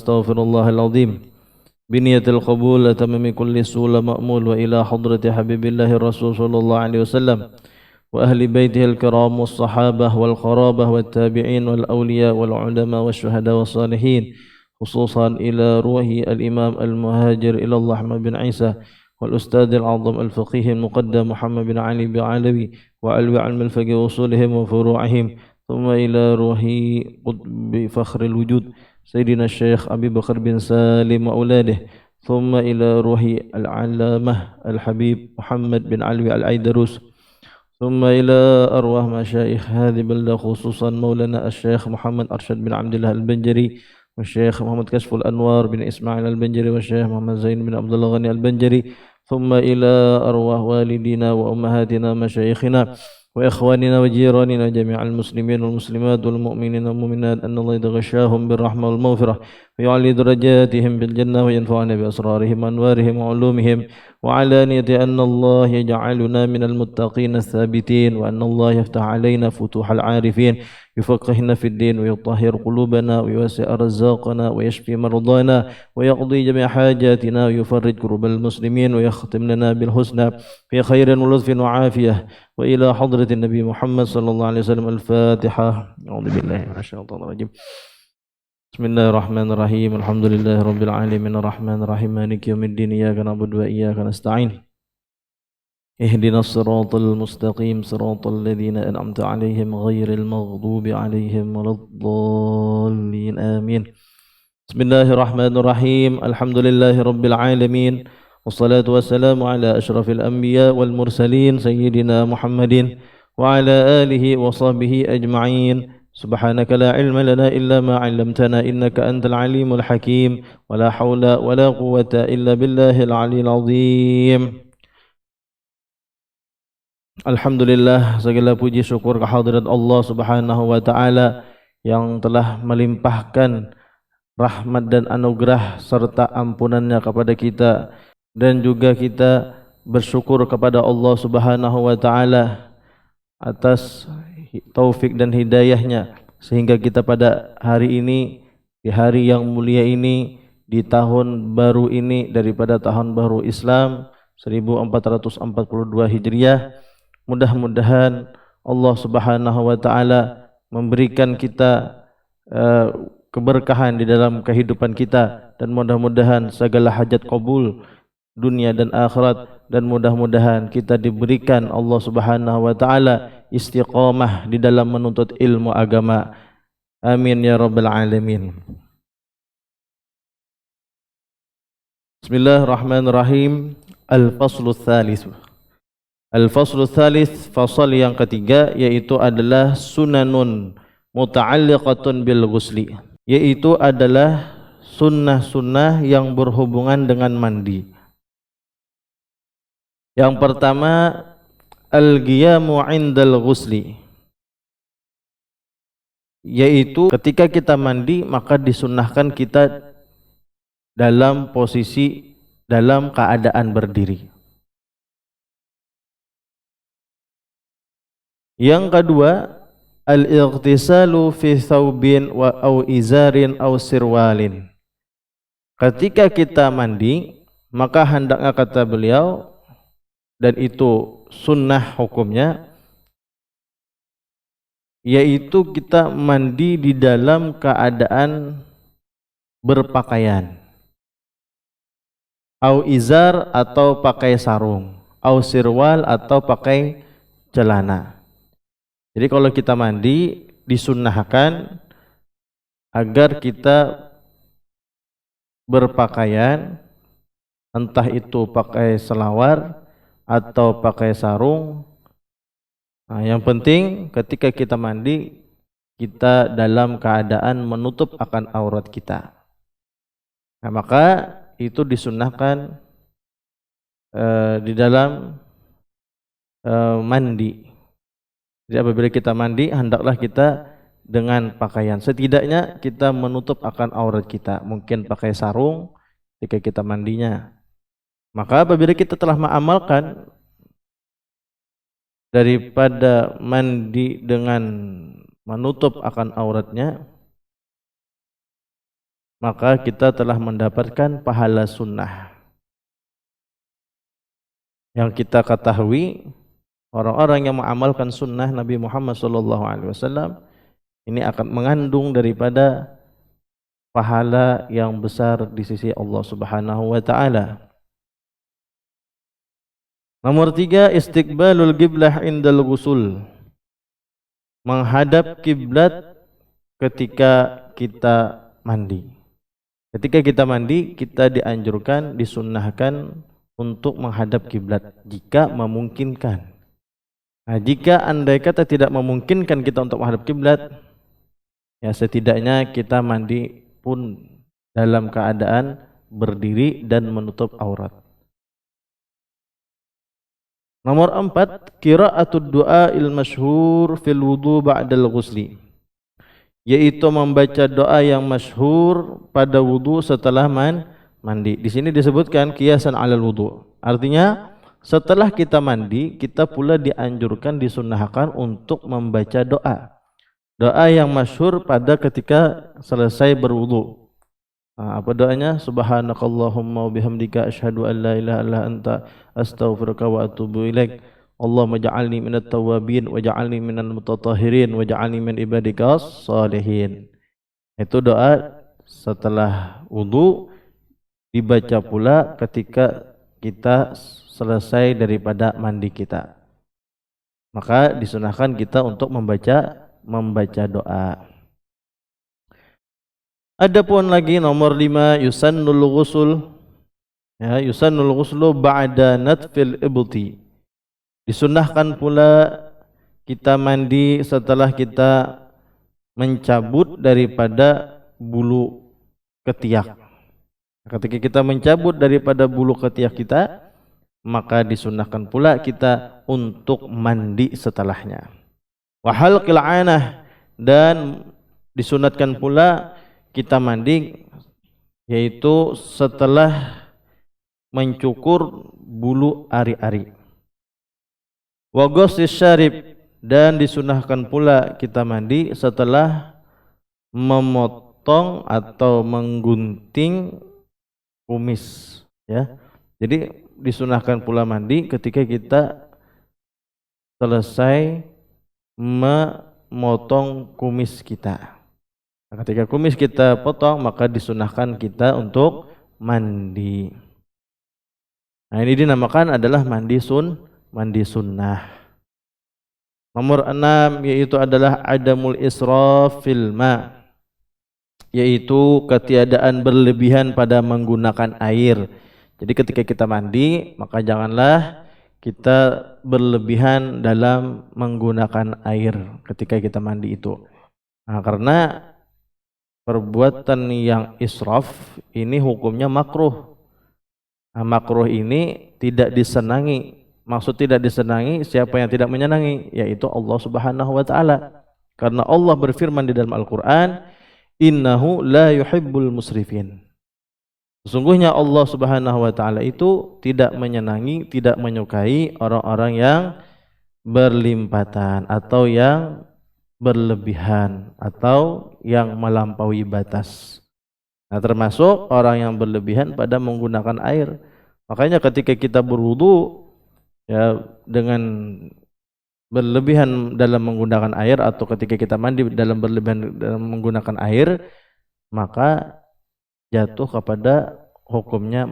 أستغفر الله العظيم بنية القبول وتمام كل سؤل مأمول وإلى حضرة حبيب الله الرسول صلى الله عليه وسلم وأهل بيته الكرام والصحابة والقرابة والتابعين والأولياء والعلماء والشهداء والصالحين خصوصا إلى روح الإمام المهاجر إلى الله أحمد بن عيسى والأستاذ العظم الفقيه المقدم محمد بن علي بعلوي وعلو علم الفقه وصولهم وفروعهم ثم إلى روح قطب فخر الوجود سيدنا الشيخ أبي بكر بن سالم وأولاده ثم إلى روح العلامة الحبيب محمد بن علوي العيدروس ثم إلى أرواح مشايخ هذه البلدة خصوصا مولانا الشيخ محمد أرشد بن عبد الله البنجري والشيخ محمد كشف الأنوار بن إسماعيل البنجري والشيخ محمد زين بن عبد الله غني البنجري ثم إلى أرواح والدينا وأمهاتنا مشايخنا وإخواننا وجيراننا جميع المسلمين والمسلمات والمؤمنين والمؤمنات أن الله يتغشاهم بالرحمة والمغفرة ويعلي درجاتهم بالجنة وينفعنا بأسرارهم وأنوارهم وعلومهم وعلانية أن الله يجعلنا من المتقين الثابتين وأن الله يفتح علينا فتوح العارفين يفقهنا في الدين ويطهر قلوبنا ويوسع رزاقنا ويشفي مرضانا ويقضي جميع حاجاتنا ويفرج كرب المسلمين ويختم لنا بالحسنى في خير ولطف وعافية وإلى حضرة النبي محمد صلى الله عليه وسلم. الفاتحة. أعوذ بالله من الشيطان الرجيم. بسم الله الرحمن الرحيم. الحمد لله رب العالمين الرحمن الرحيم مالك يوم الدين إياك نعبد وإياك نستعين اهدنا الصراط المستقيم صراط الذين أنعمت عليهم غير المغضوب عليهم ولا الضالين آمين. بسم الله الرحمن الرحيم. الحمد لله رب العالمين والصلاة والسلام على أشرف الأنبياء والمرسلين سيدنا محمد وعلى آله وصحبه أجمعين. سبحانك لا علم لنا إلا ما علمتنا إنك أنت العليم الحكيم ولا حول ولا قوة إلا بالله العلي العظيم. Alhamdulillah, segala puji syukur kehadirat Allah Subhanahu wa taala yang telah melimpahkan rahmat dan anugerah serta ampunannya kepada kita, dan juga kita bersyukur kepada Allah Subhanahu wa taala atas taufik dan hidayahnya sehingga kita pada hari ini, di hari yang mulia ini, di tahun baru ini daripada tahun baru Islam 1442 Hijriah, mudah-mudahan Allah Subhanahu wa taala memberikan kita keberkahan di dalam kehidupan kita, dan mudah-mudahan segala hajat kabul dunia dan akhirat, dan mudah-mudahan kita diberikan Allah Subhanahu wa taala istiqamah di dalam menuntut ilmu agama. Amin ya rabbal alamin. Bismillahirrahmanirrahim. Al-faslu tsalits. Al-faslu tsalits, fasal yang ketiga, yaitu adalah sunanun muta'alliqatun bil ghusli, yaitu adalah sunnah-sunnah yang berhubungan dengan mandi. Yang pertama, al-qiyamu 'indal ghusli, yaitu ketika kita mandi maka disunnahkan kita dalam posisi, dalam keadaan berdiri. Yang kedua, al-ightisalu fi thawbin wa au izarin au sirwalin. Ketika kita mandi maka hendaknya, kata beliau, dan itu sunnah hukumnya, yaitu kita mandi di dalam keadaan berpakaian, au izar atau pakai sarung, au sirwal atau pakai celana. Jadi kalau kita mandi disunnahkan agar kita berpakaian, entah itu pakai selawar atau pakai sarung. Nah, yang penting ketika kita mandi, kita dalam keadaan menutup akan aurat kita. Nah, maka itu disunnahkan di dalam mandi. Jadi apabila kita mandi, hendaklah kita dengan pakaian, setidaknya kita menutup akan aurat kita. Mungkin pakai sarung ketika kita mandinya. Maka apabila kita telah mengamalkan daripada mandi dengan menutup akan auratnya, maka kita telah mendapatkan pahala sunnah. Yang kita ketahui, orang-orang yang mengamalkan sunnah Nabi Muhammad SAW ini akan mengandung daripada pahala yang besar di sisi Allah Subhanahu wa taala. Nomor 3, istiqbalul qiblah indal ghusul. Menghadap kiblat ketika kita mandi. Ketika kita mandi, kita dianjurkan, disunnahkan untuk menghadap kiblat jika memungkinkan. Nah, jika andai kata tidak memungkinkan kita untuk menghadap kiblat, ya setidaknya kita mandi pun dalam keadaan berdiri dan menutup aurat. Nomor 4, qiraatud du'ail masyhur fil wudu ba'dal ghusli, yaitu membaca doa yang masyhur pada wudu setelah mandi. Di sini disebutkan qiyasan 'alal wudu. Artinya setelah kita mandi, kita pula dianjurkan, disunnahkan untuk membaca doa. Doa yang masyhur pada ketika selesai berwudu. Apa doanya? Subhanakallahumma wa bihamdika asyhadu an la ilaha illa anta astaghfiruka wa atubu ilaik. Allahumma ja'alni minat tawabin wa ja'alni minal mutatahhirin wa ja'alni min ibadikas salihin. Itu doa setelah wudu, dibaca pula ketika kita selesai daripada mandi kita. Maka disunahkan kita untuk membaca doa. Adapun lagi nomor 5, yusannul ghusl. Ya, yusannul ghuslu ba'da natfil ibti. Disunnahkan pula kita mandi setelah kita mencabut daripada bulu ketiak. Ketika kita mencabut daripada bulu ketiak kita, maka disunnahkan pula kita untuk mandi setelahnya. Wa halqil 'anah, dan disunatkan pula kita mandi yaitu setelah mencukur bulu ari-ari. Wa ghuslis syarib, dan disunahkan pula kita mandi setelah memotong atau menggunting kumis, ya. Jadi disunahkan pula mandi ketika kita selesai memotong kumis kita. Ketika kumis kita potong, maka disunahkan kita untuk mandi. Nah, ini dinamakan adalah mandi sunnah. Nomor 6 yaitu adalah adamul israf fil ma, yaitu ketiadaan berlebihan pada menggunakan air. Jadi ketika kita mandi, maka janganlah kita berlebihan dalam menggunakan air ketika kita mandi itu. Nah, karena perbuatan yang israf ini hukumnya makruh. Nah, makruh ini tidak disenangi. Maksud tidak disenangi, siapa yang tidak menyenangi? Yaitu Allah Subhanahu wa taala. Karena Allah berfirman di dalam Al-Qur'an, innahu la yuhibbul musrifin. Sesungguhnya Allah Subhanahu wa taala itu tidak menyenangi, tidak menyukai orang-orang yang berlimpatan atau yang berlebihan atau yang melampaui batas. Nah, termasuk orang yang berlebihan pada menggunakan air. Makanya ketika kita berwudu, ya, dengan berlebihan dalam menggunakan air, atau ketika kita mandi dalam berlebihan dalam menggunakan air, maka jatuh kepada hukumnya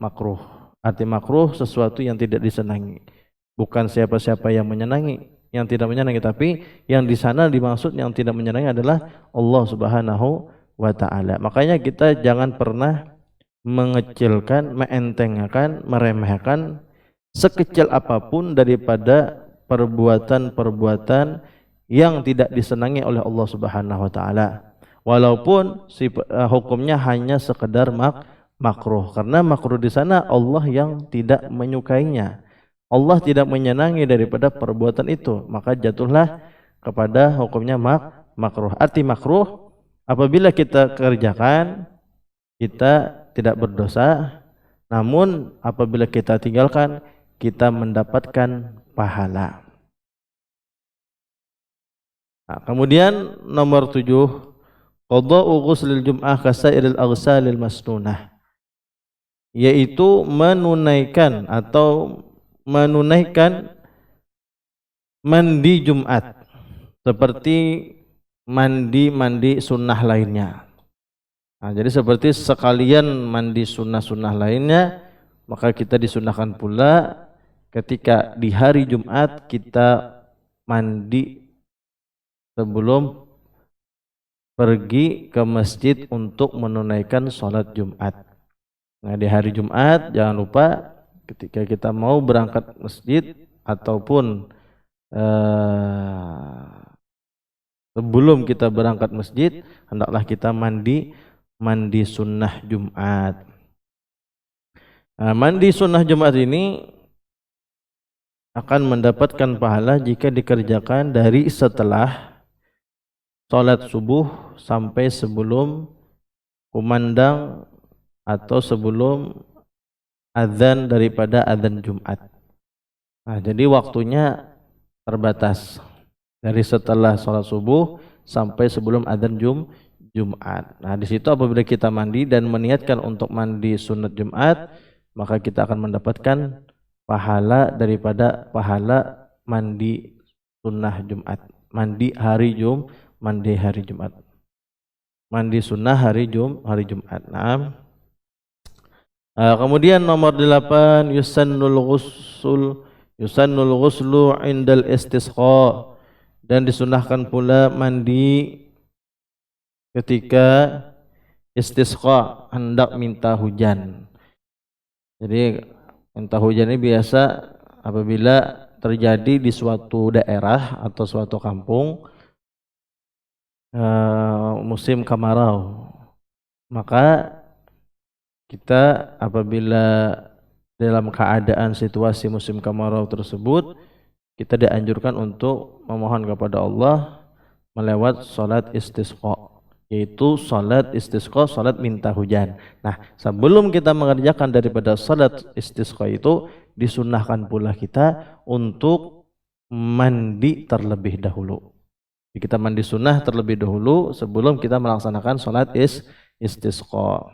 makruh. Arti makruh sesuatu yang tidak disenangi. Bukan siapa-siapa yang menyenangi, yang tidak menyenangi, tapi yang di sana dimaksud yang tidak menyenangi adalah Allah Subhanahu wa taala. Makanya kita jangan pernah mengecilkan, meentengkan, meremehkan sekecil apapun daripada perbuatan-perbuatan yang tidak disenangi oleh Allah Subhanahu wa taala. Walaupun hukumnya hanya sekedar makruh, karena makruh di sana Allah yang tidak menyukainya. Allah tidak menyenangi daripada perbuatan itu, maka jatuhlah kepada hukumnya makruh. Arti makruh, apabila kita kerjakan kita tidak berdosa, namun apabila kita tinggalkan kita mendapatkan pahala. Nah, kemudian nomor 7, qada'u ghuslil jum'ah kasairil aghsalil masnunah, yaitu menunaikan mandi Jumat seperti mandi sunnah lainnya. Nah, jadi seperti sekalian mandi sunnah-sunnah lainnya, maka kita disunahkan pula ketika di hari Jumat kita mandi sebelum pergi ke masjid untuk menunaikan sholat Jumat. Nah, di hari Jumat jangan lupa ketika kita mau berangkat masjid ataupun sebelum kita berangkat masjid, hendaklah kita mandi sunnah Jumat. Nah, mandi sunnah Jumat ini akan mendapatkan pahala jika dikerjakan dari setelah sholat subuh sampai sebelum kumandang atau sebelum azan daripada azan Jumat. Nah, jadi waktunya terbatas dari setelah sholat subuh sampai sebelum azan Jumat. Nah, di situ apabila kita mandi dan meniatkan untuk mandi sunat Jumat, maka kita akan mendapatkan pahala daripada pahala mandi sunnah Jumat, mandi hari Jumat, mandi sunnah hari Jumat. Nah, kemudian nomor 8, yusannul ghuslu indal istisqa, dan disunahkan pula mandi ketika istisqa, hendak minta hujan. Jadi minta hujan ini biasa apabila terjadi di suatu daerah atau suatu kampung musim kemarau, maka kita apabila dalam keadaan situasi musim kemarau tersebut, kita dianjurkan untuk memohon kepada Allah melewat salat istisqa, yaitu salat istisqa, salat minta hujan. Nah, sebelum kita mengerjakan daripada salat istisqa itu, disunnahkan pula kita untuk mandi terlebih dahulu. Jadi kita mandi sunnah terlebih dahulu sebelum kita melaksanakan salat istisqa.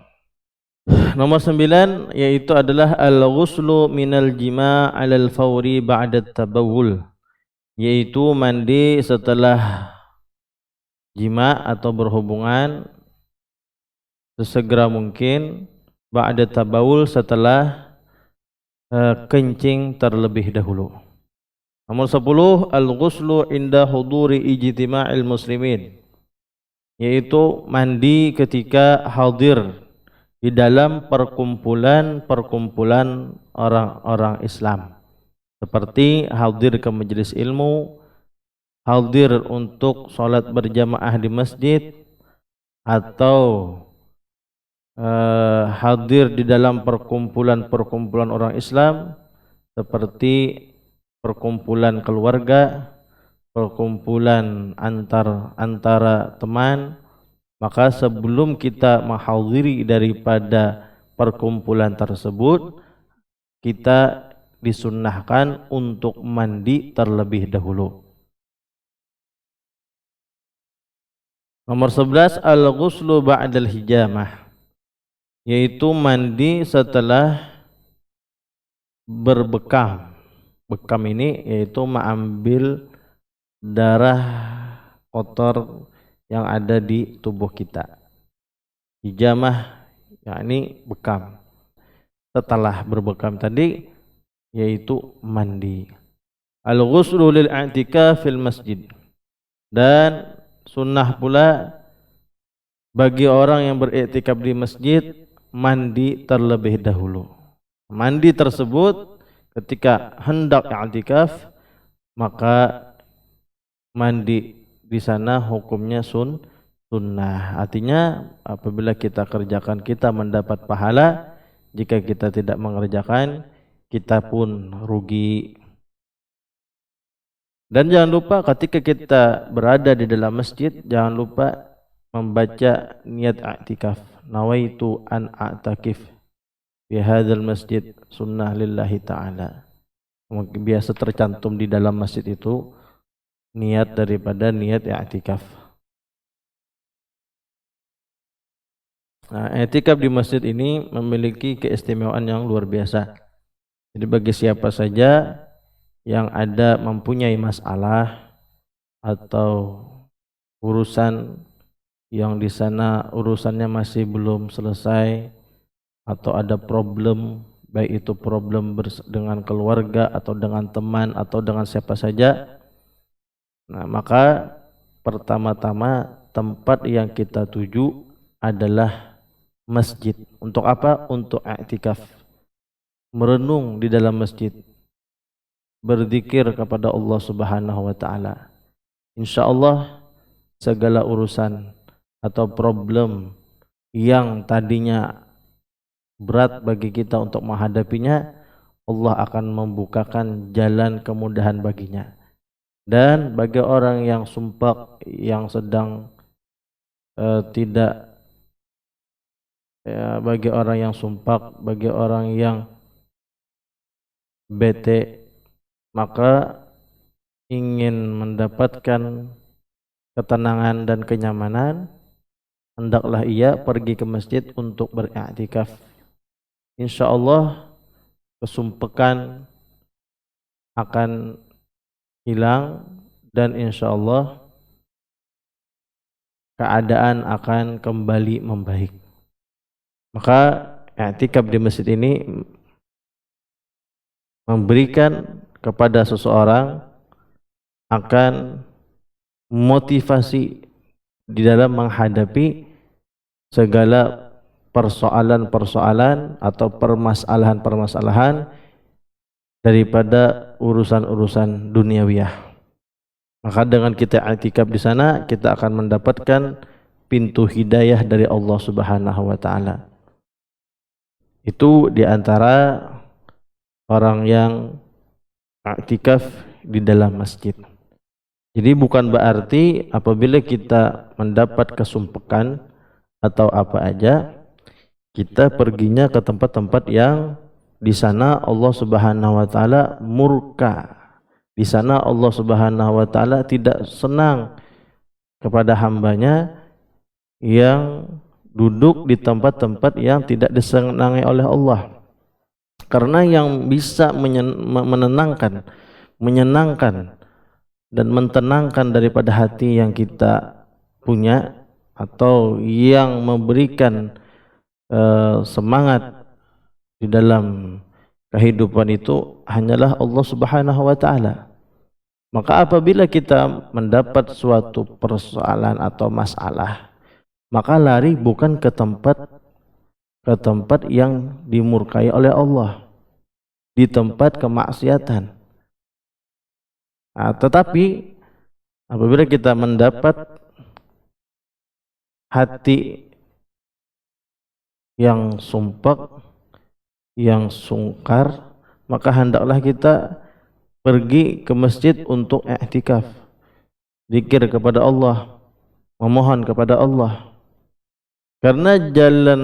Nomor 9 yaitu adalah al-ghuslu minal jima' 'alal fawri ba'da tabawul, yaitu mandi setelah jima atau berhubungan sesegera mungkin, ba'da tabawul, setelah kencing terlebih dahulu. Nomor 10 al-ghuslu inda huduri ijtima'il muslimin, yaitu mandi ketika hadir di dalam perkumpulan orang-orang Islam, seperti hadir ke majelis ilmu, hadir untuk sholat berjamaah di masjid, atau hadir di dalam perkumpulan orang Islam seperti perkumpulan keluarga, perkumpulan antara teman. Maka sebelum kita menghadiri daripada perkumpulan tersebut, kita disunnahkan untuk mandi terlebih dahulu. Nomor 11 al-ghuslu ba'dal hijamah, yaitu mandi setelah berbekam. Bekam ini yaitu mengambil darah kotor yang ada di tubuh kita. Hijamah yakni bekam. Setelah berbekam tadi yaitu mandi. Al-ghuslu lil i'tikaf fil masjid, dan sunnah pula bagi orang yang beriktikaf di masjid mandi terlebih dahulu. Mandi tersebut ketika hendak i'tikaf, maka mandi di sana hukumnya sunnah. Artinya apabila kita kerjakan kita mendapat pahala, jika kita tidak mengerjakan kita pun rugi. Dan jangan lupa ketika kita berada di dalam masjid, jangan lupa membaca niat i'tikaf. Nawaitu an a'takif fi hadzal masjid sunnah lillahi ta'ala. Mungkin biasa tercantum di dalam masjid itu niat daripada niat i'tikaf. Nah, i'tikaf di masjid ini memiliki keistimewaan yang luar biasa. Jadi bagi siapa saja yang ada mempunyai masalah atau urusan yang di sana urusannya masih belum selesai, atau ada problem, baik itu problem dengan keluarga atau dengan teman atau dengan siapa saja, nah maka pertama-tama tempat yang kita tuju adalah masjid. Untuk apa? Untuk i'tikaf, merenung di dalam masjid, berzikir kepada Allah Subhanahu wa taala. Insyaallah segala urusan atau problem yang tadinya berat bagi kita untuk menghadapinya, Allah akan membukakan jalan kemudahan baginya. Dan bagi orang yang sumpah, yang sedang tidak bagi orang yang sumpah, bagi orang yang bete, maka ingin mendapatkan ketenangan dan kenyamanan, hendaklah ia pergi ke masjid untuk beriktikaf. Insya Allah kesumpekan akan hilang dan insya Allah keadaan akan kembali membaik. Maka i'tikaf di masjid ini memberikan kepada seseorang akan motivasi di dalam menghadapi segala persoalan-persoalan atau permasalahan-permasalahan daripada urusan-urusan duniawiyah. Maka dengan kita i'tikaf di sana, kita akan mendapatkan pintu hidayah dari Allah Subhanahu wa taala. Itu di antara orang yang i'tikaf di dalam masjid. Jadi bukan berarti apabila kita mendapat kesumpekan atau apa aja, kita perginya ke tempat-tempat yang di sana Allah Subhanahu wa taala murka. Di sana Allah Subhanahu wa taala tidak senang kepada hambanya yang duduk di tempat-tempat yang tidak disenangi oleh Allah. Karena yang bisa menenangkan, menyenangkan dan mentenangkan daripada hati yang kita punya atau yang memberikan semangat di dalam kehidupan itu hanyalah Allah Subhanahu wa taala. Maka apabila kita mendapat suatu persoalan atau masalah, maka lari bukan ke tempat yang dimurkai oleh Allah, di tempat kemaksiatan. Nah, tetapi apabila kita mendapat hati yang sumpah, yang sungkar, maka hendaklah kita pergi ke masjid untuk i'tikaf, zikir kepada Allah, memohon kepada Allah. Karena jalan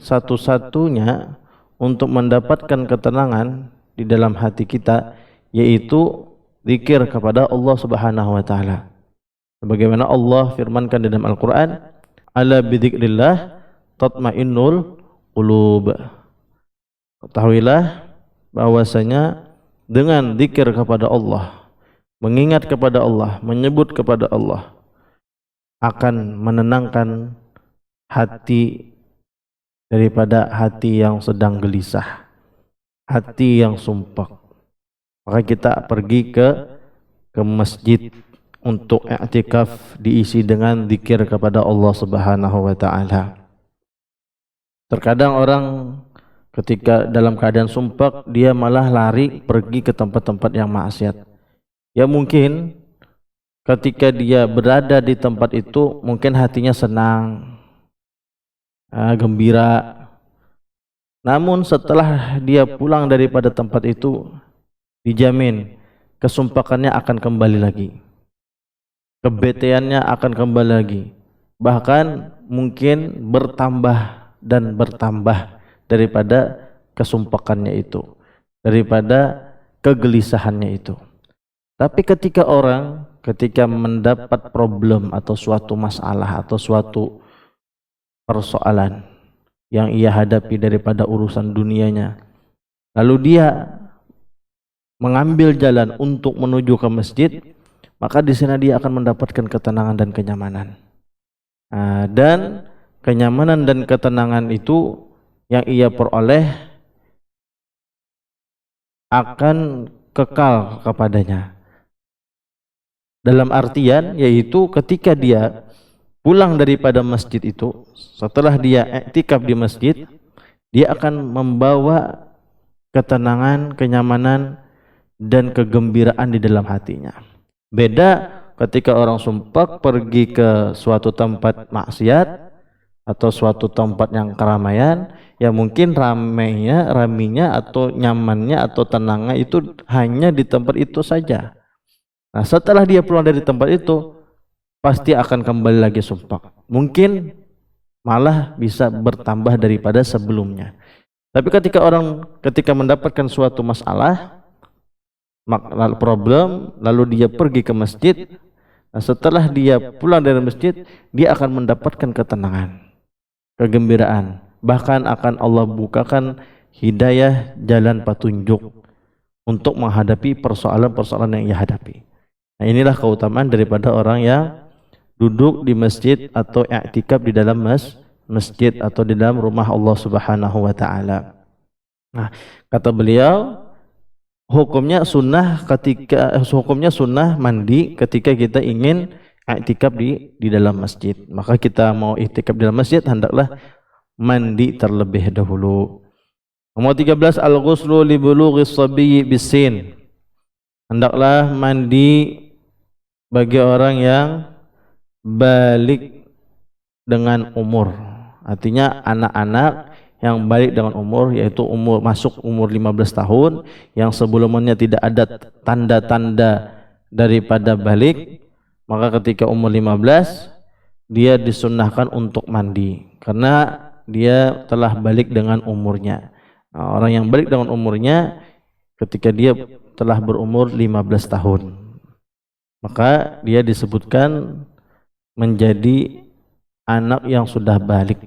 satu-satunya untuk mendapatkan ketenangan di dalam hati kita yaitu zikir kepada Allah Subhanahu wa taala. Sebagaimana Allah firmankan di dalam Al-Qur'an, "Ala bidzikrillah tatmainnul qulub." Ketahuilah bahwasanya dengan zikir kepada Allah, mengingat kepada Allah, menyebut kepada Allah, akan menenangkan hati daripada hati yang sedang gelisah, hati yang sumpah. Maka kita pergi ke masjid untuk i'tikaf, diisi dengan zikir kepada Allah Subhanahu wa taala. Terkadang orang ketika dalam keadaan sumpah, dia malah lari pergi ke tempat-tempat yang maksiat. Ya mungkin ketika dia berada di tempat itu mungkin hatinya senang, gembira. Namun setelah dia pulang daripada tempat itu, dijamin kesumpakannya akan kembali lagi, kebeteannya akan kembali lagi, bahkan mungkin bertambah dan bertambah daripada kesumpakannya itu, daripada kegelisahannya itu. Tapi ketika orang ketika mendapat problem atau suatu masalah atau suatu persoalan, yang ia hadapi daripada urusan dunianya, lalu dia mengambil jalan untuk menuju ke masjid, maka di sana dia akan mendapatkan ketenangan dan kenyamanan. Dan kenyamanan dan ketenangan itu yang ia peroleh akan kekal kepadanya. Dalam artian yaitu ketika dia pulang daripada masjid itu, setelah dia iktikaf di masjid, dia akan membawa ketenangan, kenyamanan, dan kegembiraan di dalam hatinya. Beda ketika orang sumpah pergi ke suatu tempat maksiat atau suatu tempat yang keramaian, ya mungkin raminya atau nyamannya atau tenangnya itu hanya di tempat itu saja. Nah, setelah dia pulang dari tempat itu, pasti akan kembali lagi sumpah. Mungkin malah bisa bertambah daripada sebelumnya. Tapi ketika mendapatkan suatu masalah, problem, lalu dia pergi ke masjid, nah setelah dia pulang dari masjid, dia akan mendapatkan ketenangan, kegembiraan, bahkan akan Allah bukakan hidayah, jalan petunjuk untuk menghadapi persoalan-persoalan yang ia hadapi. Nah, inilah keutamaan daripada orang yang duduk di masjid atau i'tikaf di dalam masjid atau di dalam rumah Allah Subhanahu wa taala. Nah, kata beliau, hukumnya sunnah mandi ketika kita ingin i'tikaf di dalam masjid. Maka kita mau i'tikaf di dalam masjid, hendaklah mandi terlebih dahulu. Nomor 13, al-ghuslu li bulughis sabiyyi bisin. Hendaklah mandi bagi orang yang balik dengan umur. Artinya anak-anak yang balik dengan umur, yaitu masuk umur 15 tahun, yang sebelumnya tidak ada tanda-tanda daripada balik, maka ketika umur 15 dia disunnahkan untuk mandi karena dia telah balik dengan umurnya. Nah, orang yang balik dengan umurnya ketika dia telah berumur 15 tahun, maka dia disebutkan menjadi anak yang sudah balik.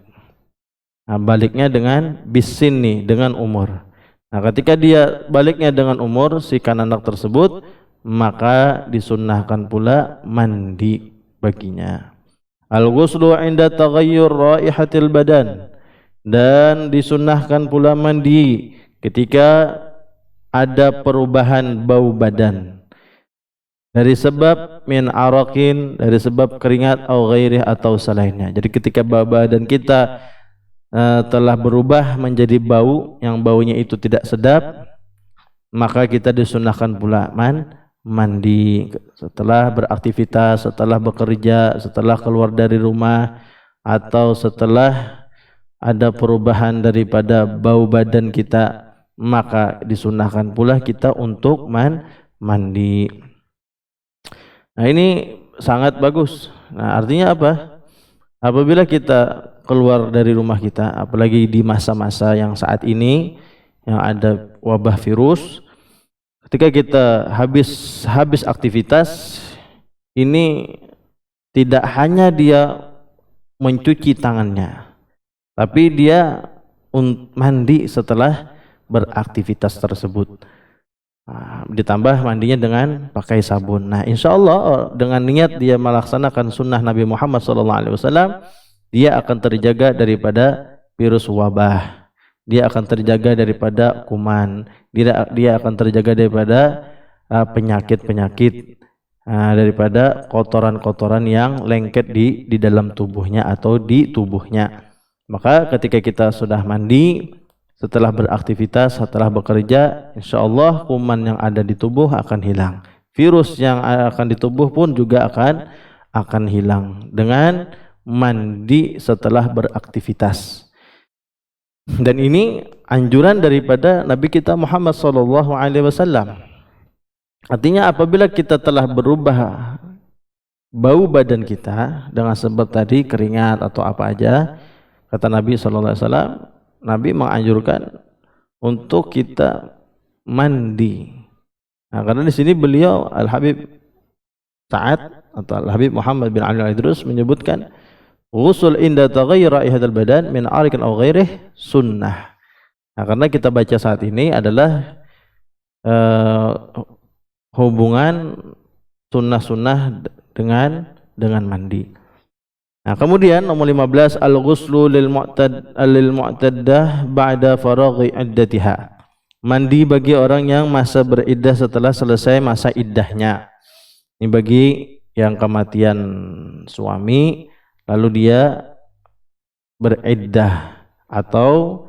Nah, baliknya dengan bisin nih, dengan umur. Nah, ketika dia baliknya dengan umur si anak tersebut, maka disunnahkan pula mandi baginya. Al-ghuslu 'inda taghayyur raihatil badan, dan disunnahkan pula mandi ketika ada perubahan bau badan. Dari sebab min arakin, dari sebab keringat, atau ghairih, atau selainnya. Jadi ketika badan kita telah berubah menjadi bau yang baunya itu tidak sedap, maka kita disunahkan pula mandi setelah beraktivitas, setelah bekerja, setelah keluar dari rumah, atau setelah ada perubahan daripada bau badan kita, maka disunahkan pula kita untuk mandi. Nah, ini sangat bagus. Nah, artinya apa? Apabila kita keluar dari rumah kita, apalagi di masa-masa yang saat ini yang ada wabah virus, ketika kita habis aktivitas ini, tidak hanya dia mencuci tangannya, tapi dia mandi setelah beraktivitas tersebut. Ditambah mandinya dengan pakai sabun. Nah, insya Allah dengan niat dia melaksanakan sunnah Nabi Muhammad SAW, dia akan terjaga daripada virus wabah, dia akan terjaga daripada kuman, dia akan terjaga daripada penyakit-penyakit, daripada kotoran-kotoran yang lengket di dalam tubuhnya atau di tubuhnya. Maka ketika kita sudah mandi, setelah beraktivitas, setelah bekerja, insya Allah kuman yang ada di tubuh akan hilang. Virus yang akan di tubuh pun juga akan hilang dengan mandi setelah beraktivitas. Dan ini anjuran daripada Nabi kita Muhammad SAW. Artinya apabila kita telah berubah bau badan kita dengan sebab tadi keringat atau apa aja, kata Nabi SAW, Nabi menganjurkan untuk kita mandi. Nah, karena di sini beliau Al-Habib Sa'ad atau Al-Habib Muhammad bin Ali Al-Idrus menyebutkan Ghusl inda taghayyur raihatan badan min arikin aw ghairih sunnah. Nah, karena kita baca saat ini adalah hubungan sunnah-sunnah dengan mandi. Nah, kemudian nomor 15 al-ghuslu lil mu'taddah ba'da faraghi iddatiha. Mandi bagi orang yang masa beriddah setelah selesai masa iddahnya. Ini bagi yang kematian suami lalu dia beriddah, atau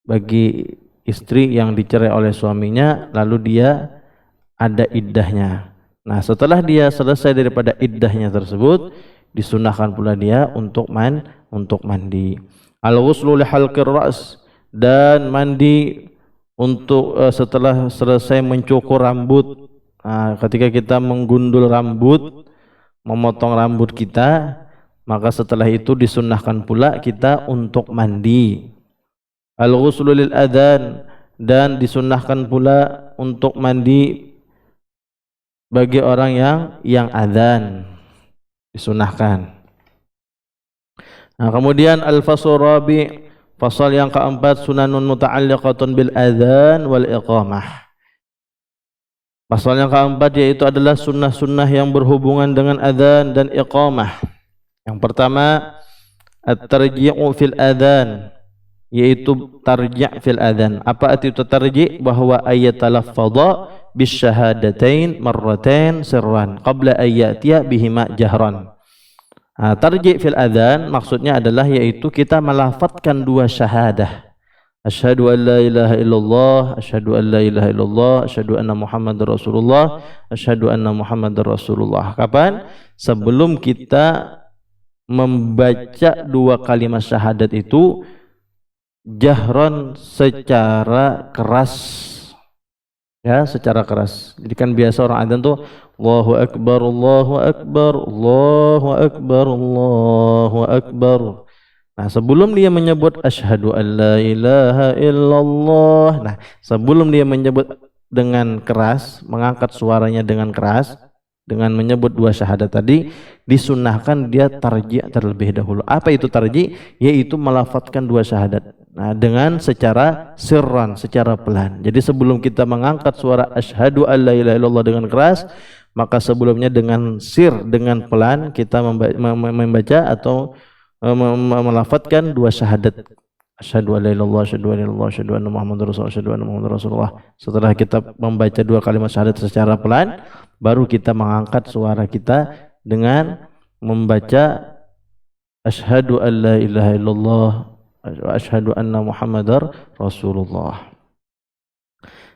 bagi istri yang dicerai oleh suaminya lalu dia ada iddahnya. Nah, setelah dia selesai daripada iddahnya tersebut, disunahkan pula dia untuk mandi. Al-ghuslu li halqir ra's, dan mandi untuk setelah selesai mencukur rambut. Nah, ketika kita menggundul rambut, memotong rambut kita, maka setelah itu disunahkan pula kita untuk mandi. Al-ghuslu lil adzan, dan disunahkan pula untuk mandi bagi orang yang adzan, disunahkan. Nah, kemudian al-fasl rabi', fasal yang keempat, sunanun muta'alliqatun bil adzan wal iqamah. Pasal yang keempat yaitu adalah sunnah-sunnah yang berhubungan dengan adzan dan iqamah. Yang pertama, at-tarji'u fil adzan, yaitu tarji' fil adzan. Apa arti itu tarji'? Bahwa ayat talaffadha bisyahadatain marratain sirran qabla ayyatiya bihima jahran. Nah, tarji' fil adzan maksudnya adalah yaitu kita melafadzkan dua syahadah. Asyhadu an la ilaha illallah, asyhadu an la ilaha illallah, asyhadu anna Muhammadar Rasulullah, asyhadu anna Muhammadar Rasulullah. Kapan? Sebelum kita membaca dua kalimat syahadat itu jahron, secara keras. Ya, secara keras. Jadi kan biasa orang adzan tuh Allahu akbar, Allahu akbar, Allahu akbar, Allahu akbar. Nah, sebelum dia menyebut asyhadu an la ilaha illallah, nah sebelum dia menyebut dengan keras, mengangkat suaranya dengan keras, dengan menyebut dua syahadat tadi, disunnahkan dia tarji' terlebih dahulu. Apa itu tarji'? Yaitu melafadzkan dua syahadat. Nah, dengan secara sirran, secara pelan. Jadi sebelum kita mengangkat suara asyhadu an la ilaha illallah dengan keras, maka sebelumnya dengan sir, dengan pelan kita membaca atau melafadzkan dua syahadat. Asyhadu an la ilaha illallah, asyhadu an la ilaha illallah, asyhadu anna Muhammadar Rasulullah, asyhadu anna Muhammadar Rasulullah. Setelah kita membaca dua kalimat syahadat secara pelan, baru kita mengangkat suara kita dengan membaca asyhadu an la ilaha illallah, asyhadu anna Muhammadar Rasulullah.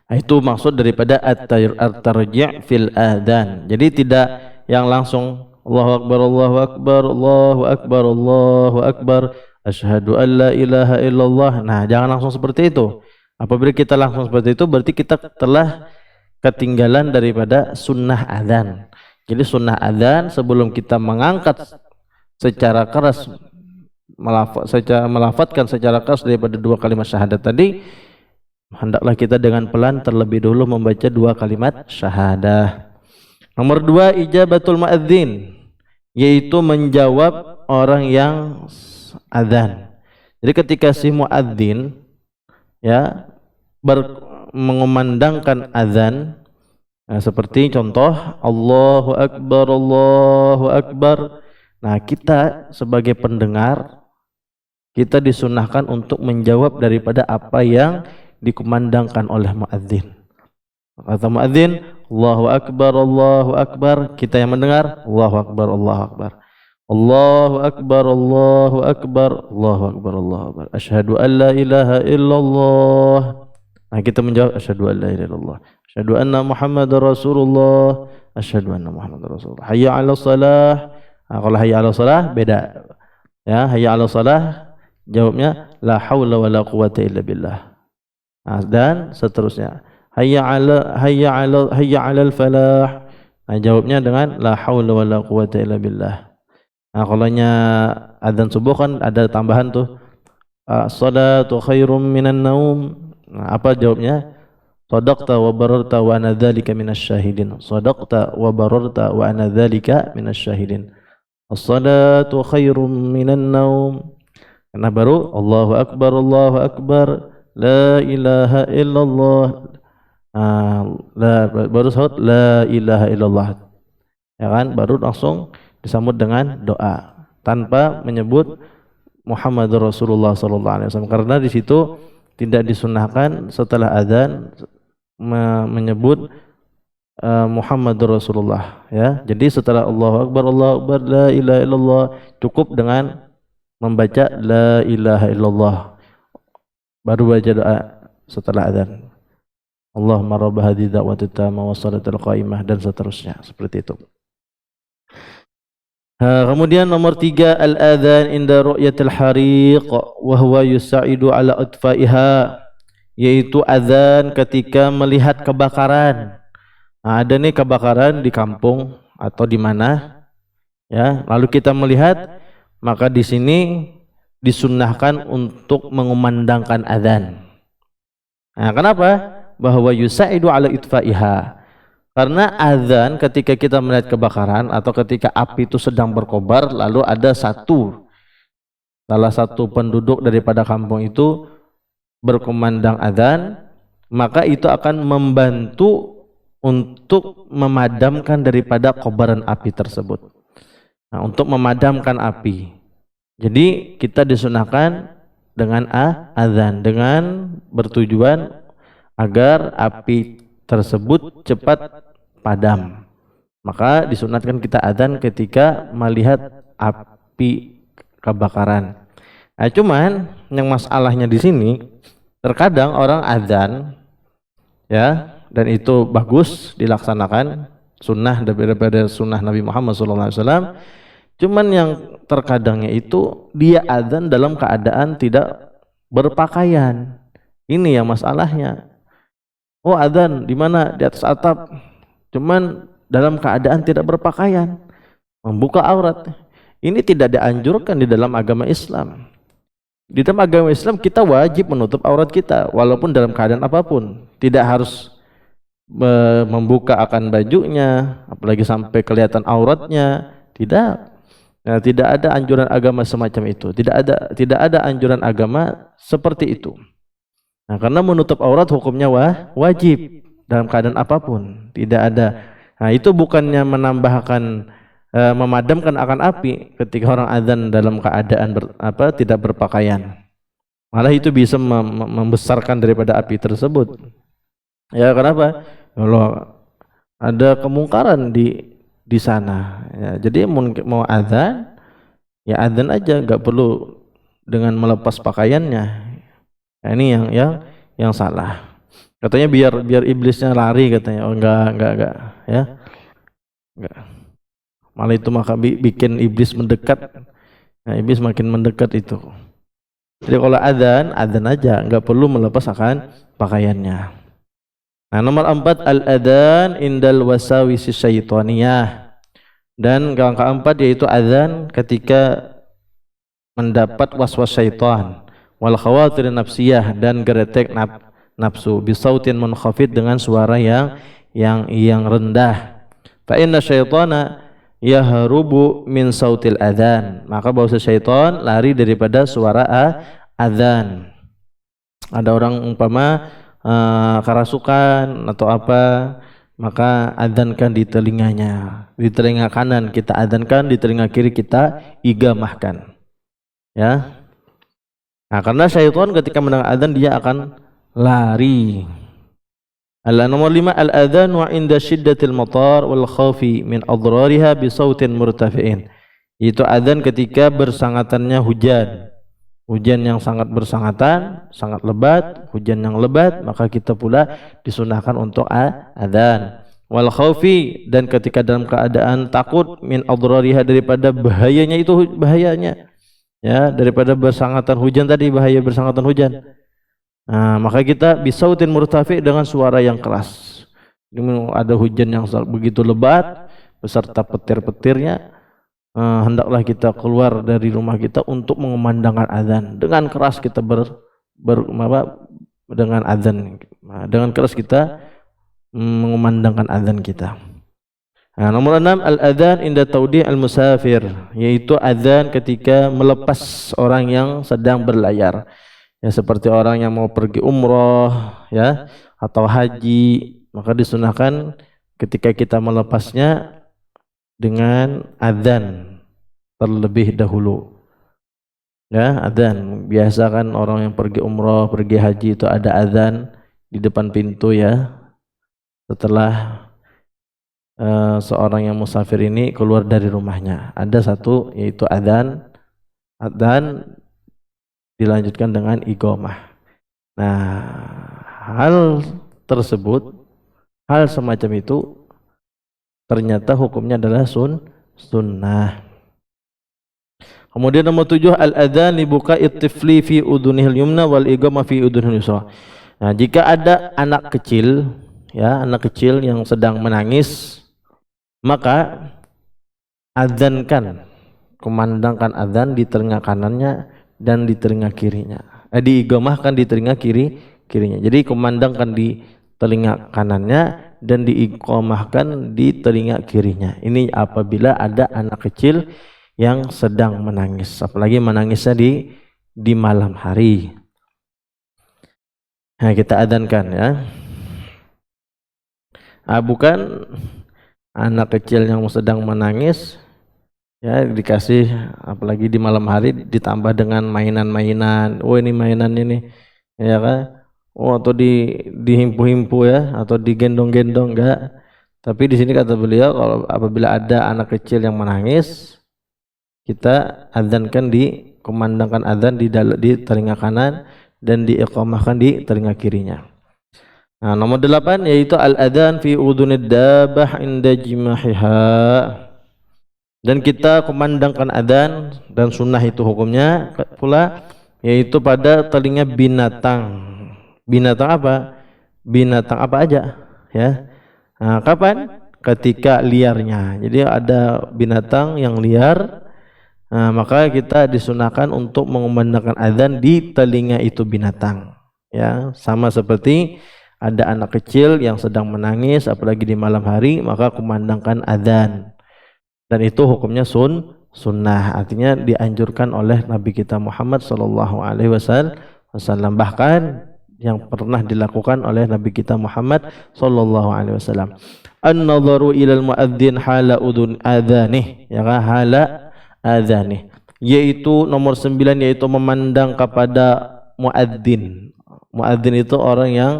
Nah, itu maksud daripada at-tarji' fil adzan. Jadi tidak yang langsung Allahu akbar, Allahu akbar, Allahu akbar, Allahu akbar, asyhadu an la ilaha illallah. Nah, jangan langsung seperti itu. Apabila kita langsung seperti itu, berarti kita telah ketinggalan daripada sunnah adzan. Jadi sunnah adzan sebelum kita mengangkat secara keras, melafadzkan secara keras daripada dua kalimat syahadat tadi, hendaklah kita dengan pelan terlebih dahulu membaca dua kalimat syahadah. Nomor 2, ijabatul muadzin, yaitu menjawab orang yang adzan. Jadi ketika si muadzin ya mengumandangkan adzan, nah, seperti contoh Allahu akbar, Allahu akbar. Nah, kita sebagai pendengar kita disunahkan untuk menjawab daripada apa yang dikumandangkan oleh muadzin. Kata muadzin Allahu akbar, Allahu akbar, kita yang mendengar Allahu akbar, Allahu akbar, Allahu akbar, Allahu akbar, Allahu akbar, Allahu akbar, asyhadu an la ilaha illallah. Nah, kita menjawab asyhadu an la ilaha illallah, asyhadu anna Muhammadar Rasulullah, asyhadu anna Muhammadar Rasulullah. Hayya 'alas shalah. Nah, kalau hayya 'alas shalah beda. Ya, hayya 'alas shalah jawabnya la haula wala quwata illa billah. Nah, dan seterusnya. Hayya 'alal falah. Nah, jawabnya dengan la haula wala quwata illa billah. Nah, kalau nya adzan subuh kan ada tambahan tuh. As-salatu khairum minan naum. Nah, apa jawabnya? Shadaqta wa bararta wa ana dzalika minasy syahidin. Shadaqta wa bararta wa ana dzalika minasy syahidin. as-salatu khairum minan naum. Karena baru Allahu Akbar, la ilaha illallah. Baru sahut la ilaha illallah, ya kan, baru langsung disambut dengan doa tanpa menyebut Muhammadur Rasulullah sallallahu alaihi wasallam, karena di situ tidak disunahkan setelah adzan menyebut Muhammadur Rasulullah, ya. Jadi setelah Allahu Akbar la ilaha illallah cukup dengan membaca la ilaha illallah, baru baca doa setelah adzan. Allahumma rabb hadhihi da'wati tammah wa salatul qaimah, dan seterusnya seperti itu. Kemudian nomor 3, al-adzan inda ru'yatil hariq wa huwa yusa'idu ala atfa'iha, yaitu adzan ketika melihat kebakaran. Ada nih kebakaran di kampung atau di mana, ya, lalu kita melihat, maka di sini disunnahkan untuk mengumandangkan adzan. Nah, kenapa? Bahwa yusa'idu ala itfa'iha, karena adzan ketika kita melihat kebakaran atau ketika api itu sedang berkobar, lalu ada salah satu penduduk daripada kampung itu berkumandang adzan, maka itu akan membantu untuk memadamkan daripada kobaran api tersebut. Nah, untuk memadamkan api, jadi kita disunahkan dengan adzan, dengan bertujuan agar api tersebut cepat padam. Maka disunatkan kita adzan ketika melihat api kebakaran. Nah, cuman yang masalahnya di sini, terkadang orang adzan, ya, dan itu bagus dilaksanakan, sunnah daripada sunnah Nabi Muhammad SAW. Cuman yang terkadangnya itu dia adzan dalam keadaan tidak berpakaian. Ini yang masalahnya. Oh, adzan di mana? Di atas atap. Cuman dalam keadaan tidak berpakaian, membuka aurat. Ini tidak dianjurkan di dalam agama Islam. Di dalam agama Islam kita wajib menutup aurat kita walaupun dalam keadaan apapun. Tidak harus membuka akan bajunya, apalagi sampai kelihatan auratnya. Tidak. Nah, tidak ada anjuran agama semacam itu. Tidak ada anjuran agama seperti itu. Nah, karena menutup aurat hukumnya wajib dalam keadaan apapun, tidak ada. Nah, itu bukannya menambahkan memadamkan akan api ketika orang adzan dalam keadaan tidak berpakaian. Malah itu bisa membesarkan daripada api tersebut. Ya, kenapa? Kalau ada kemungkaran di sana. Ya, jadi mau adzan, ya adzan aja, nggak perlu dengan melepas pakaiannya. Nah, ini yang salah. Katanya biar iblisnya lari katanya. Oh, enggak, ya. Enggak. Malah itu maka bikin iblis mendekat. Nah, iblis makin mendekat itu. Jadi kalau adzan aja, enggak perlu melepas akan pakaiannya. Nah, nomor 4, al-adzan indal wasawisi syaitaniyah. Dan yang keempat yaitu adzan ketika mendapat waswas syaitan, wal khawatir nafsiyah, dan geretek nafsu, bisautin munkhafid, dengan suara yang rendah. Fa inna syaitana yahrubu min sautil adzan, maka bahwa syaitan lari daripada suara adzan. Ada orang umpama kerasukan atau apa, maka adzankan di telinganya, di telinga kanan kita adzankan, di telinga kiri kita igamahkan, ya. Nah, karena syaitan ketika mendengar adzan dia akan lari. Nomor 5, al-adzan wa inda syiddatil matar wal khawfi min adrariha bi sautin murtafi'in. Itu adzan ketika bersangatannya hujan yang sangat bersangatan, sangat lebat, hujan yang lebat, maka kita pula disunahkan untuk adzan. Wal khawfi, dan ketika dalam keadaan takut, min adrariha, daripada bahayanya itu, bahayanya, ya, daripada bersangatan hujan tadi, bahaya bersangatan hujan. Nah, maka kita bisautin murtafi, dengan suara yang keras. Ini ada hujan yang begitu lebat beserta petir-petirnya, hendaklah kita keluar dari rumah kita untuk mengumandangkan adzan. Dengan keras kita dengan adzan, dengan keras kita mengumandangkan adzan kita. Nah, nomor 6 al-adzan inda taudi' al-musafir, yaitu adzan ketika melepas orang yang sedang berlayar. Ya, seperti orang yang mau pergi umroh ya atau haji, maka disunahkan ketika kita melepasnya dengan adzan terlebih dahulu. Ya, adzan. Biasa kan orang yang pergi umroh, pergi haji itu ada adzan di depan pintu ya. Setelah seorang yang musafir ini keluar dari rumahnya, ada satu yaitu adzan. Adzan dilanjutkan dengan iqamah. Nah, hal tersebut, hal semacam itu ternyata hukumnya adalah sunnah. Kemudian nomor 7 al-adzan li buqa'i tifli fi udhunihil yumna wal iqamah fi udhunihil yusra. Nah, jika ada anak kecil ya, anak kecil yang sedang menangis, maka adzankan, kumandangkan adzan di telinga kanannya dan di telinga kirinya. Diiqamahkan di telinga kirinya. Jadi kumandangkan di telinga kanannya dan diiqamahkan di telinga kirinya. Ini apabila ada anak kecil yang sedang menangis, apalagi menangisnya di malam hari. Nah, kita adzankan ya. Bukan anak kecil yang sedang menangis ya dikasih, apalagi di malam hari ditambah dengan mainan-mainan. Oh, ini mainan ini ya kan. Oh, atau dihimpu-himpu ya, atau digendong-gendong, enggak. Tapi di sini kata beliau, kalau apabila ada anak kecil yang menangis, kita adzankan, kumandangkan adzan di telinga kanan dan diiqamahkan di telinga kirinya. Nah, nomor 8 yaitu al-adzan fi udhunid dabah inda jimahiha. Dan kita kumandangkan adzan, dan sunnah itu hukumnya pula yaitu pada telinga binatang. Binatang apa? Binatang apa aja ya. Nah, kapan? Ketika liarnya. Jadi ada binatang yang liar, nah, maka kita disunahkan untuk mengumandangkan adzan di telinga itu binatang ya. Sama seperti ada anak kecil yang sedang menangis apalagi di malam hari, maka kumandangkan adzan, dan itu hukumnya sunnah, artinya dianjurkan oleh Nabi kita Muhammad sallallahu alaihi wasallam, bahkan yang pernah dilakukan oleh Nabi kita Muhammad sallallahu alaihi wasallam. An-nadharu ilal muadzin hala udun adzanih, ya kan, hala adzanih, yaitu nomor 9 yaitu memandang kepada muadzin. Muadzin itu orang yang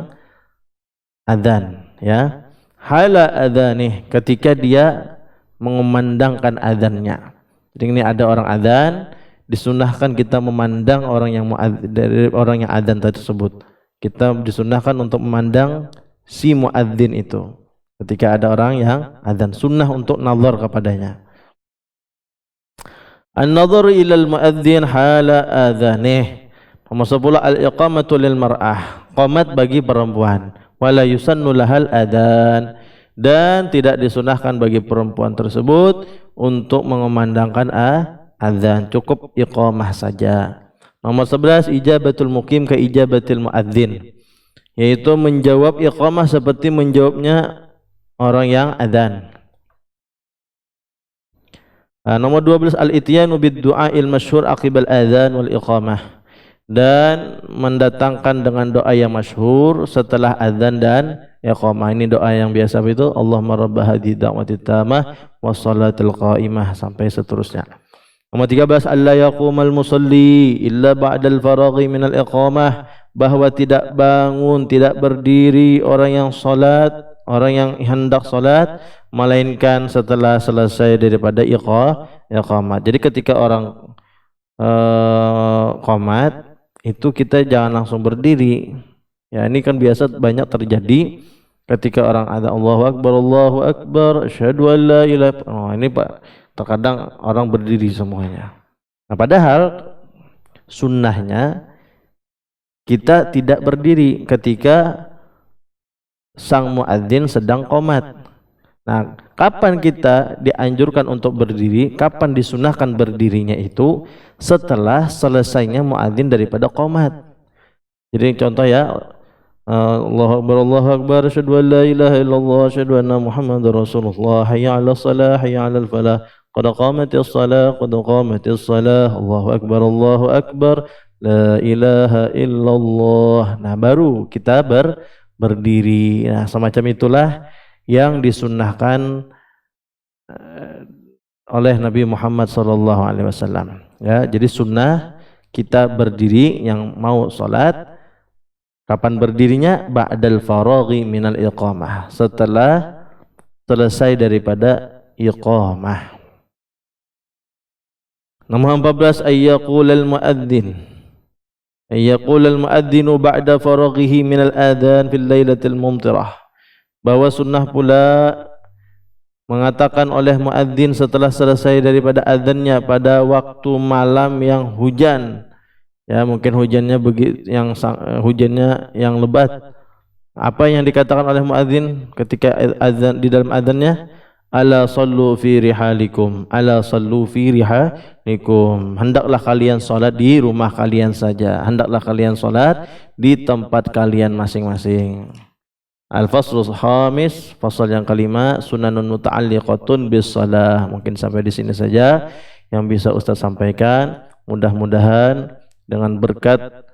adzan ya. Hala adzanih, ketika dia mengumandangkan adzannya. Jadi ini ada orang adzan, disunahkan kita memandang orang yang dari orang yang adzan tersebut. Kita disunahkan untuk memandang si muadzin itu ketika ada orang yang adzan, sunnah untuk nazar kepadanya. An-nadharu ilal muadzin hala adzanih. Nomor 10 al-iqamatu lil mar'ah, qamat bagi perempuan, wala yusannu lahal adzan, dan tidak disunahkan bagi perempuan tersebut untuk mengumandangkan adzan, cukup iqamah saja. Nomor 11 ijabatul muqim ka ijabatil muadzin, yaitu menjawab iqamah seperti menjawabnya orang yang adzan. Nomor 12 al-ityanu bid du'ail masyhur aqibal adzan wal iqamah, dan mendatangkan dengan doa yang masyhur setelah adzan dan iqamah. Ini doa yang biasa itu, Allahumma rabb hadhihi da'watit tamah wassalatil qa'imah sampai seterusnya. Nomor 13 alla yaqumal musalli illa ba'dal faraghi minal iqamah, bahwa tidak bangun, tidak berdiri orang yang salat, orang yang hendak salat, melainkan setelah selesai daripada iqamah. Jadi ketika orang qomat itu kita jangan langsung berdiri ya. Ini kan biasa banyak terjadi ketika orang ada Allahu Akbar, asyhadu an la ilaha illallah. Ini Pak, terkadang orang berdiri semuanya. Nah, padahal sunnahnya kita tidak berdiri ketika sang muadzin sedang qomat. Nah, kapan kita dianjurkan untuk berdiri, kapan disunahkan berdirinya itu setelah selesainya muadzin daripada qomat. Jadi contoh ya, Allahu akbar, asyhadu an la ilaha illallah, asyhadu anna Muhammadar Rasulullah, hayya 'alas shalah, hayya 'alal falah, qad qamatis shalah, qad qamatis shalah, Allahu akbar, la ilaha illallah. Nah, baru kita berdiri. Nah, semacam itulah yang disunnahkan oleh Nabi Muhammad sallallahu alaihi wasallam. Ya, jadi sunnah kita berdiri yang mau salat. Kapan berdirinya? Ba'dal faraghi minal iqamah, setelah selesai daripada iqamah. Nomor 14, ayyaqulal muadzin. Ayyaqulal muadzinu ba'da faraghihi minal adhan fil lailatil mumtirah. Bahwa sunnah pula mengatakan oleh muadzin setelah selesai daripada azannya pada waktu malam yang hujan. Ya, mungkin hujannya hujannya yang lebat. Apa yang dikatakan oleh muadzin ketika azan, di dalam azannya? Ala sallu fi rihalikum, ala sallu fi rihalikum. Hendaklah kalian salat di rumah kalian saja. Hendaklah kalian salat di tempat kalian masing-masing. Al-faslul khamis, fasal yang kelima, sunanun muta'alliqatun bis shalah. Mungkin sampai di sini saja yang bisa Ustaz sampaikan. Mudah-mudahan dengan berkat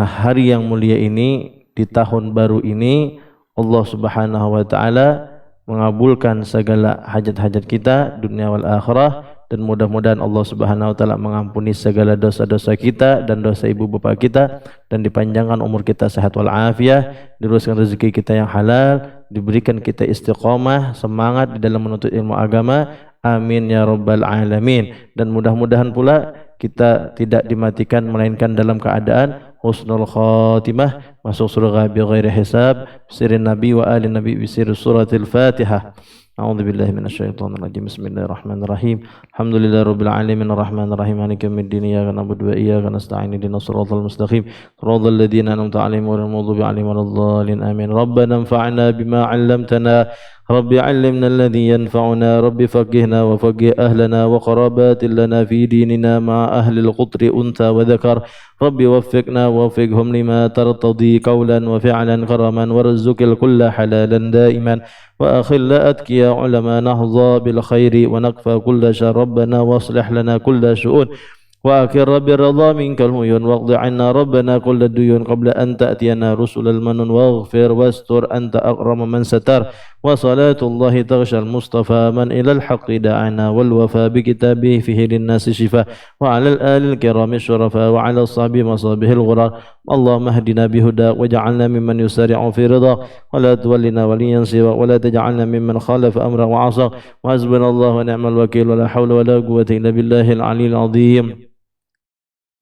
hari yang mulia ini, di tahun baru ini, Allah Subhanahu wa taala mengabulkan segala hajat-hajat kita dunia wal akhirah, dan mudah-mudahan Allah Subhanahu wa taala mengampuni segala dosa-dosa kita dan dosa ibu bapa kita, dan dipanjangkan umur kita sehat wal afiah, diluruskan rezeki kita yang halal, diberikan kita istiqomah, semangat di dalam menuntut ilmu agama. Amin ya rabbal alamin. Dan mudah-mudahan pula kita tidak dimatikan melainkan dalam keadaan husnul khatimah, masuk surga bi ghairi hisab, sirrin nabi wa ali nabi bi sirri suratil Fatihah. A'udzubillahi minasyaitonir rajim. Bismillahirrahmanirrahim. Alhamdulillahirabbil alamin arrahmanir rahim maliki yaumiddin iyyaka na'budu wa iyyaka nasta'in ihdinas siratal mustaqim siratal ladzina an'amta 'alaihim ghairil maghdubi 'alaihim waladdallin. Amin. Rabbana anfa'na bima 'allamtana Rabbi 'allimna alladhi yanfa'una Rabbi faqihna wa faqih ahlana wa qarabatin lana fi dinina ma'a ahli al-qutri unta wa dhakar. Rabbi waffiqna wa waffiqhum lima tartadi qawlan wa fi'lan karaman warzuqil kulla halalan daiman wa akhilla atqiya ulama nahza bil khairi wa naqfa kulla syarr. Rabbana waslih lana kulla syu'un wa akhir rabbi radha minkal huyun waqdi 'anna rabbana kulla duyun qabla an ta'tiyana rusulal manun waghfir wastur anta akramu man satar wa salatullahi taghshal mustafa man ilal haqqi da'ana wal wafa bi kitabihi fihi linnasi shifa wa 'alal alil kirami syurafa wa 'ala sahbi masabihil ghurar. Allahumma hdina bihuda waj'alna mimman yusari'u fi ridha wa la tuwallina waliyan siwa wa la taj'alna mimman khalafa amra wa 'asa wa hasbunallahu wa ni'mal wakeel wa la hawla wa la quwwata illa billahil 'aliyyil 'azim.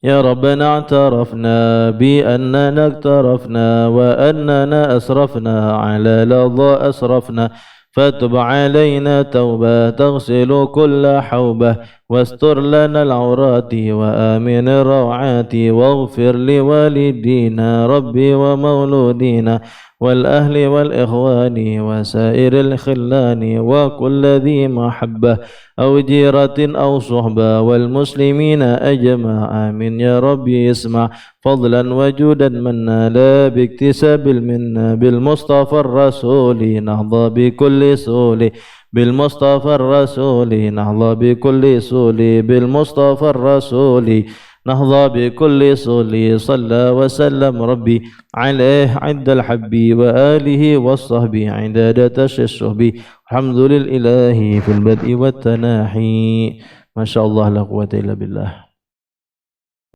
يا ربنا اعترفنا بأننا اقترفنا وأننا أسرفنا على لظى أسرفنا فتب علينا توبة تغسل كل حوبة واستر لنا العورات وآمن الروعات واغفر لوالدينا ربي ومولودينا والأهل والإخوان وسائر الخلان وكل ذي محبة أو جيرة أو صحبة والمسلمين أجمع. آمين يا ربي. اسمع فضلا وجودا منا لا باكتساب المنة بالمصطفى الرسول نهضى بكل سول بالمصطفى الرسول نهضى بكل سول بالمصطفى الرسول نهضى بكل صلي صلى وسلم ربي عليه عند الحب وآله والصحب عدادة الشهب الحمد لله في البدء والتناحي. ما شاء الله لا قوة إلا بالله.